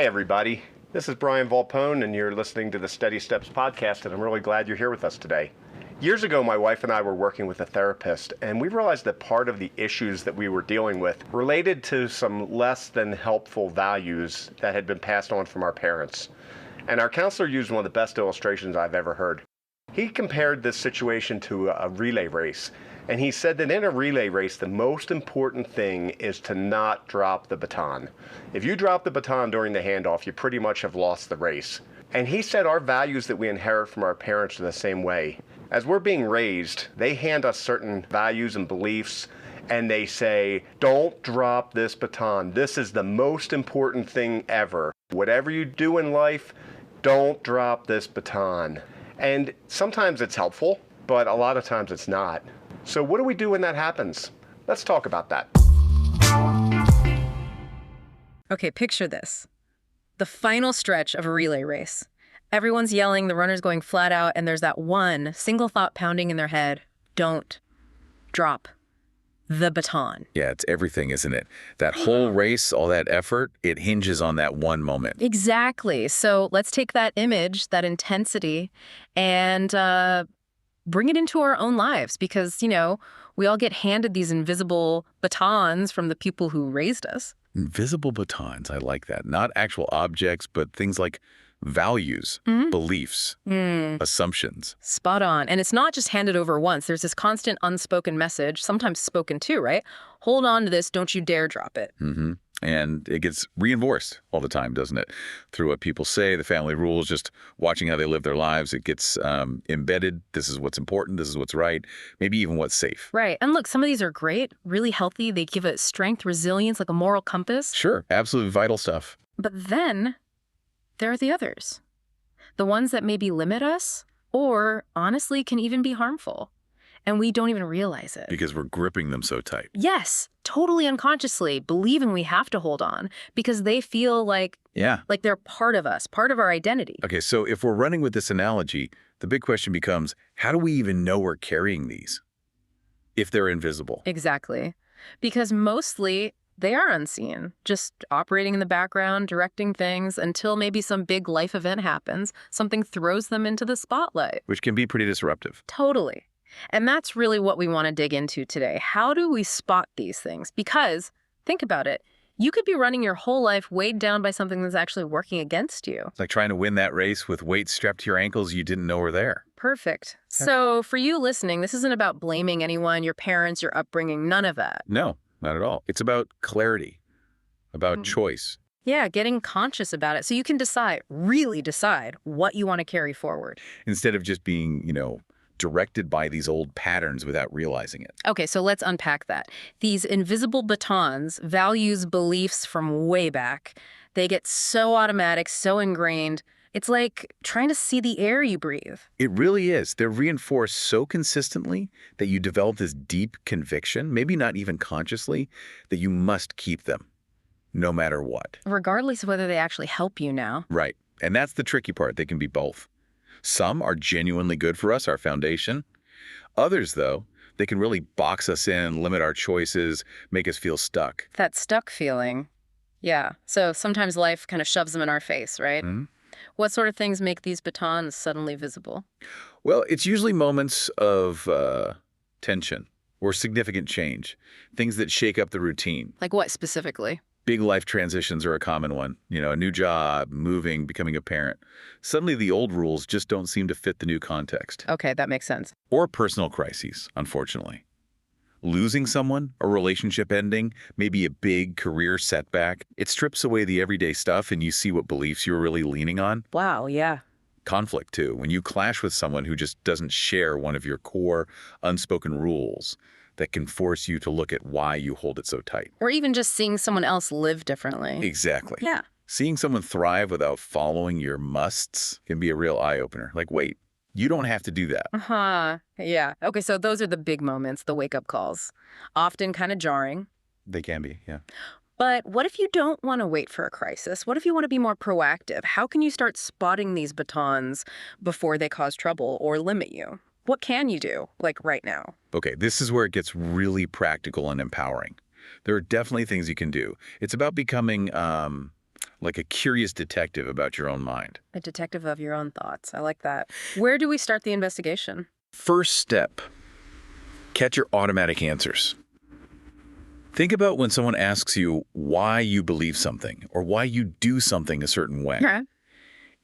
everybody. This is Brian Baton, and you're listening to the Steady Steps podcast, and I'm really glad you're here with us today. Years ago, my wife and I were working with a therapist, and we realized that part of the issues that we were dealing with related to some less than helpful values that had been passed on from our parents. And our counselor used one of the best illustrations I've ever heard. He compared this situation to a relay race. And he said that in a relay race, the most important thing is to not drop the baton. If you drop the baton during the handoff, you pretty much have lost the race. And he said our values that we inherit from our parents are the same way. As we're being raised, they hand us certain values and beliefs, and they say, don't drop this baton. This is the most important thing ever. Whatever you do in life, don't drop this baton. And sometimes it's helpful, but a lot of times it's not. So what do we do when that happens? Let's talk about that. Okay, picture this. The final stretch of a relay race. Everyone's yelling, the runner's going flat out, and there's that one single thought pounding in their head. Don't drop the baton. Yeah, it's everything, isn't it? That whole race, all that effort, it hinges on that one moment. Exactly. So let's take that image, that intensity, and bring it into our own lives because, we all get handed these invisible batons from the people who raised us. Invisible batons, I like that. Not actual objects, but things like values, beliefs, assumptions. Spot on. And it's not just handed over once. There's this constant unspoken message, sometimes spoken too, right? Hold on to this. Don't you dare drop it. Mm-hmm. And it gets reinforced all the time, doesn't it? Through what people say, the family rules, just watching how they live their lives. It gets embedded. This is what's important. This is what's right. Maybe even what's safe. Right. And look, some of these are great, really healthy. They give it strength, resilience, like a moral compass. Sure. Absolutely vital stuff. But then there are the others. The ones that maybe limit us or honestly can even be harmful. And we don't even realize it. Because we're gripping them so tight. Yes, totally unconsciously, believing we have to hold on because they feel like they're part of us, part of our identity. Okay, so if we're running with this analogy, the big question becomes, how do we even know we're carrying these if they're invisible? Exactly. Because mostly they are unseen, just operating in the background, directing things until maybe some big life event happens, something throws them into the spotlight. Which can be pretty disruptive. Totally. And that's really what we want to dig into today. How do we spot these things? Because, think about it, you could be running your whole life weighed down by something that's actually working against you. It's like trying to win that race with weights strapped to your ankles you didn't know were there. Perfect. So for you listening, this isn't about blaming anyone, your parents, your upbringing, none of that. No, not at all. It's about clarity, about choice. Yeah, getting conscious about it so you can decide, really decide what you want to carry forward. Instead of just being, directed by these old patterns without realizing it. Okay, so let's unpack that. These invisible batons, values, beliefs from way back, they get so automatic, so ingrained. It's like trying to see the air you breathe. It really is. They're reinforced so consistently that you develop this deep conviction, maybe not even consciously, that you must keep them, no matter what. Regardless of whether they actually help you now. Right. And that's the tricky part. They can be both. Some are genuinely good for us, our foundation. Others, though, they can really box us in, limit our choices, make us feel stuck. That stuck feeling. Yeah. So sometimes life kind of shoves them in our face, right? Mm-hmm. What sort of things make these batons suddenly visible? Well, it's usually moments of tension or significant change, things that shake up the routine. Like what specifically? Big life transitions are a common one. A new job, moving, becoming a parent. Suddenly the old rules just don't seem to fit the new context. Okay, that makes sense. Or personal crises, unfortunately. Losing someone, a relationship ending, maybe a big career setback. It strips away the everyday stuff and you see what beliefs you were really leaning on. Wow, yeah. Conflict, too. When you clash with someone who just doesn't share one of your core unspoken rules that can force you to look at why you hold it so tight. Or even just seeing someone else live differently. Exactly. Yeah. Seeing someone thrive without following your musts can be a real eye-opener. Like, wait, you don't have to do that. Yeah. Okay, so those are the big moments, the wake-up calls. Often kind of jarring. They can be, yeah. But what if you don't want to wait for a crisis? What if you want to be more proactive? How can you start spotting these batons before they cause trouble or limit you? What can you do, like right now? Okay, this is where it gets really practical and empowering. There are definitely things you can do. It's about becoming like a curious detective about your own mind. A detective of your own thoughts. I like that. Where do we start the investigation? First step, catch your automatic answers. Think about when someone asks you why you believe something or why you do something a certain way. Okay.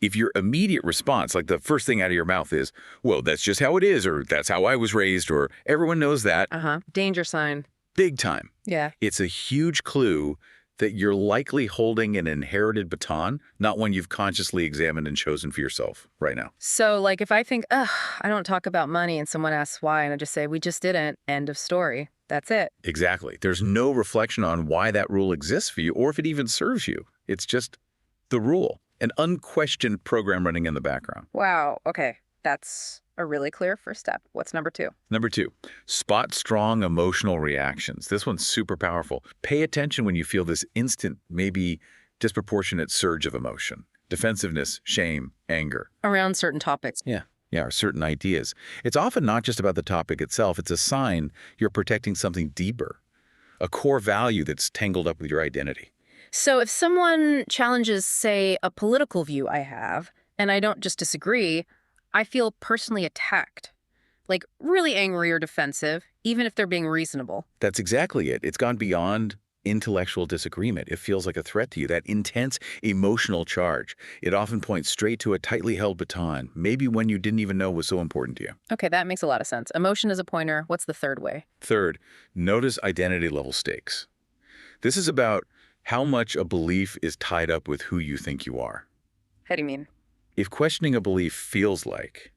If your immediate response, like the first thing out of your mouth is, well, that's just how it is, or that's how I was raised, or everyone knows that, Danger sign. big time. Yeah. It's a huge clue that you're likely holding an inherited baton, not one you've consciously examined and chosen for yourself right now. So, like, if I think, ugh, I don't talk about money, and someone asks why, and I just say, we just didn't, end of story. That's it. Exactly. There's no reflection on why that rule exists for you or if it even serves you. It's just the rule, an unquestioned program running in the background. Wow. Okay. That's a really clear first step. What's number 2? Number 2, spot strong emotional reactions. This one's super powerful. Pay attention when you feel this instant, maybe disproportionate surge of emotion. Defensiveness, shame, anger. Around certain topics. Yeah, or certain ideas. It's often not just about the topic itself. It's a sign you're protecting something deeper, a core value that's tangled up with your identity. So if someone challenges, say, a political view I have, and I don't just disagree, I feel personally attacked. Like really angry or defensive, even if they're being reasonable. That's exactly it. It's gone beyond intellectual disagreement. It feels like a threat to you, that intense emotional charge. It often points straight to a tightly held baton, maybe one you didn't even know was so important to you. Okay, that makes a lot of sense. Emotion is a pointer. What's the third way? Third, notice identity level stakes. This is about how much a belief is tied up with who you think you are. How do you mean? If questioning a belief feels like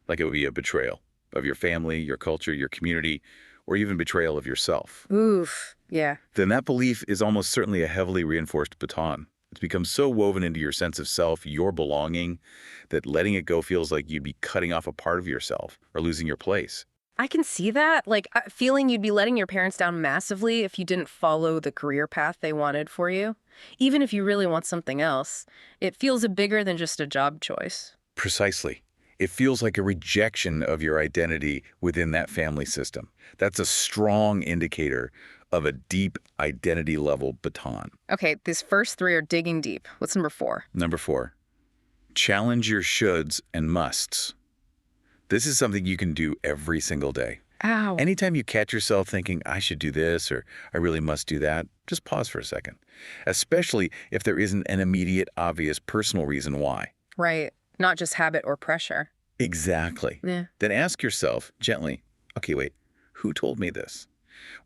it would be a betrayal of your family, your culture, your community, or even betrayal of yourself, Oof. Yeah. then that belief is almost certainly a heavily reinforced baton. It's become so woven into your sense of self, your belonging, that letting it go feels like you'd be cutting off a part of yourself or losing your place. I can see that. Like, feeling you'd be letting your parents down massively if you didn't follow the career path they wanted for you. Even if you really want something else, it feels bigger than just a job choice. Precisely. It feels like a rejection of your identity within that family system. That's a strong indicator of a deep identity level baton. Okay, these first 3 are digging deep. What's number 4? Number 4, challenge your shoulds and musts. This is something you can do every single day. Ow. Anytime you catch yourself thinking, I should do this or I really must do that, just pause for a second. Especially if there isn't an immediate, obvious personal reason why. Right. Not just habit or pressure. Exactly. Yeah. Then ask yourself gently, okay, wait, who told me this?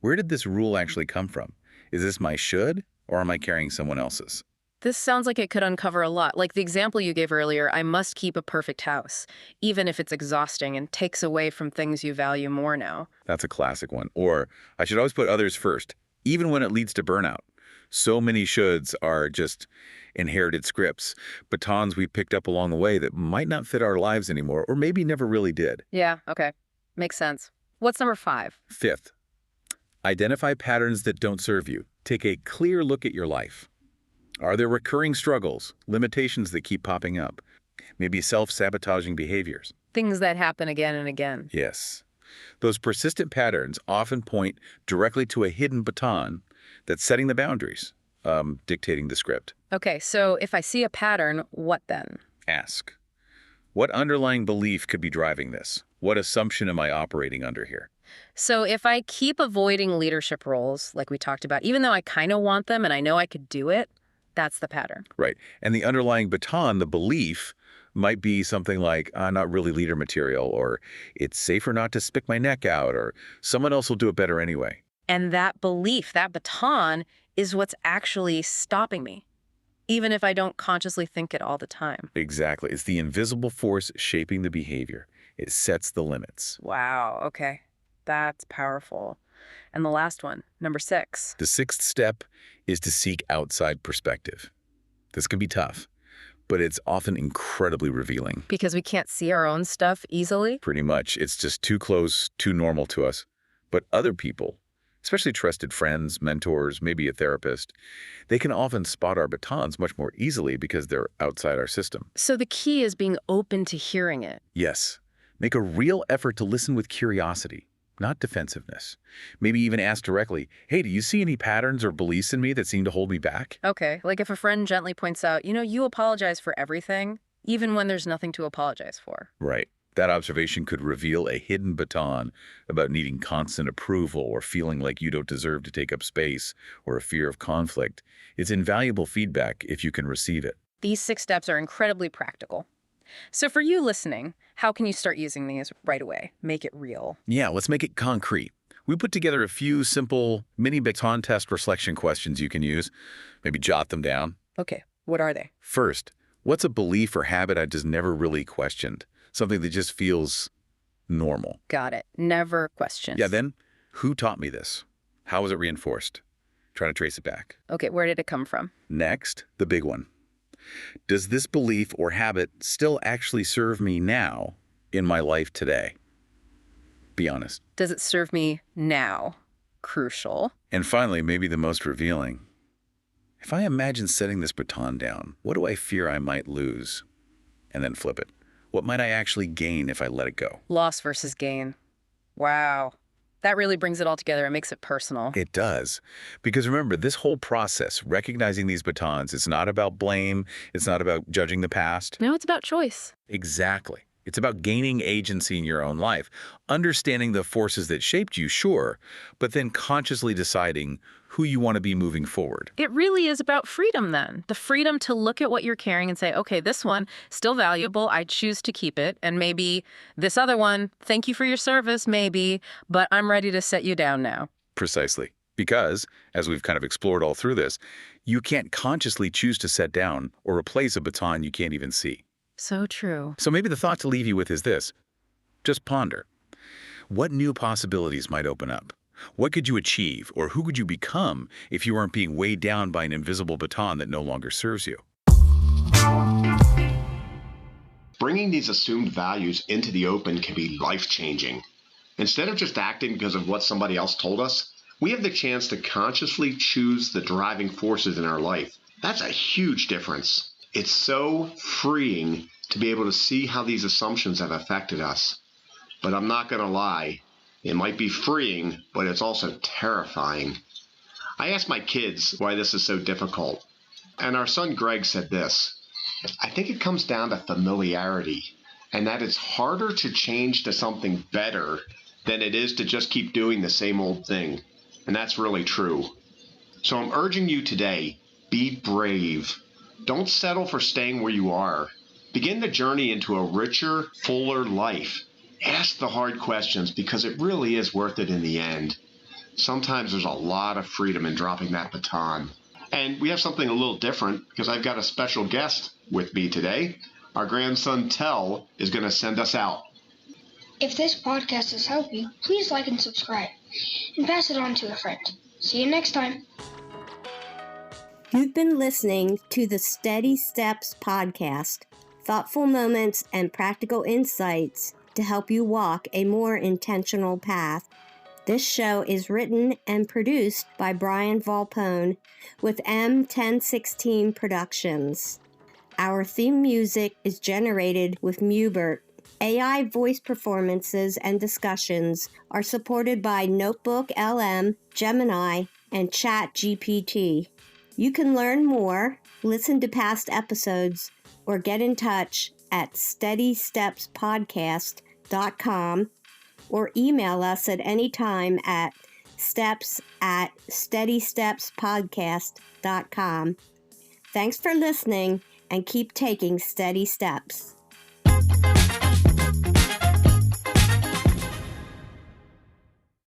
Where did this rule actually come from? Is this my should or am I carrying someone else's? This sounds like it could uncover a lot. Like the example you gave earlier, I must keep a perfect house, even if it's exhausting and takes away from things you value more now. That's a classic one. Or I should always put others first, even when it leads to burnout. So many shoulds are just inherited scripts, batons we picked up along the way that might not fit our lives anymore, or maybe never really did. Yeah, okay. Makes sense. What's number 5? Fifth, identify patterns that don't serve you. Take a clear look at your life. Are there recurring struggles, limitations that keep popping up? Maybe self-sabotaging behaviors. Things that happen again and again. Yes. Those persistent patterns often point directly to a hidden baton that's setting the boundaries, dictating the script. Okay, so if I see a pattern, what then? Ask, what underlying belief could be driving this? What assumption am I operating under here? So if I keep avoiding leadership roles, like we talked about, even though I kind of want them and I know I could do it, that's the pattern. Right. And the underlying baton, the belief, might be something like, not really leader material, or it's safer not to stick my neck out, or someone else will do it better anyway. And that belief, that baton, is what's actually stopping me, even if I don't consciously think it all the time. Exactly. It's the invisible force shaping the behavior. It sets the limits. Wow, okay. That's powerful. And the last one, number 6. The sixth step is to seek outside perspective. This can be tough, but it's often incredibly revealing. Because we can't see our own stuff easily? Pretty much. It's just too close, too normal to us. But other people, especially trusted friends, mentors, maybe a therapist, they can often spot our batons much more easily because they're outside our system. So the key is being open to hearing it. Yes. Make a real effort to listen with curiosity. not defensiveness. Maybe even ask directly, hey, do you see any patterns or beliefs in me that seem to hold me back? Okay, like if a friend gently points out, you apologize for everything, even when there's nothing to apologize for. Right. That observation could reveal a hidden baton about needing constant approval or feeling like you don't deserve to take up space or a fear of conflict. It's invaluable feedback if you can receive it. These 6 steps are incredibly practical. So for you listening, how can you start using these right away? Make it real. Yeah, let's make it concrete. We put together a few simple mini baton test reflection questions you can use. Maybe jot them down. Okay, what are they? First, what's a belief or habit I just never really questioned? Something that just feels normal. Got it. Never question. Yeah, then, who taught me this? How was it reinforced? Try to trace it back. Okay, where did it come from? Next, the big one. Does this belief or habit still actually serve me now in my life today? Be honest. Does it serve me now? Crucial. And finally, maybe the most revealing. If I imagine setting this baton down, what do I fear I might lose? And then flip it. What might I actually gain if I let it go? Loss versus gain. Wow. That really brings it all together. It makes it personal. It does. Because remember, this whole process, recognizing these batons, it's not about blame. It's not about judging the past. No, it's about choice. Exactly. It's about gaining agency in your own life, understanding the forces that shaped you, sure, but then consciously deciding who you want to be moving forward. It really is about freedom then. The freedom to look at what you're carrying and say, okay, this one, still valuable, I choose to keep it. And maybe this other one, thank you for your service, maybe, but I'm ready to set you down now. Precisely. Because, as we've kind of explored all through this, you can't consciously choose to set down or replace a baton you can't even see. So true. So maybe the thought to leave you with is this. Just ponder. What new possibilities might open up? What could you achieve, or who could you become if you weren't being weighed down by an invisible baton that no longer serves you? Bringing these assumed values into the open can be life-changing. Instead of just acting because of what somebody else told us, we have the chance to consciously choose the driving forces in our life. That's a huge difference. It's so freeing to be able to see how these assumptions have affected us. But I'm not going to lie, it might be freeing, but it's also terrifying. I asked my kids why this is so difficult, and our son Greg said this: I think it comes down to familiarity, and that it's harder to change to something better than it is to just keep doing the same old thing. And that's really true. So I'm urging you today, be brave. Don't settle for staying where you are. Begin the journey into a richer, fuller life. Ask the hard questions because it really is worth it in the end. Sometimes there's a lot of freedom in dropping that baton. And we have something a little different because I've got a special guest with me today. Our grandson Tell is going to send us out. If this podcast has helped you, please like and subscribe and pass it on to a friend. See you next time. You've been listening to the Steady Steps podcast, thoughtful moments and practical insights to help you walk a more intentional path. This show is written and produced by Brian Volpone with M1016 Productions. Our theme music is generated with Mubert. AI voice performances and discussions are supported by Notebook LM, Gemini, and ChatGPT. You can learn more, listen to past episodes, or get in touch at steadystepspodcast.com or email us at any time at steps@steadystepspodcast.com. Thanks for listening and keep taking steady steps.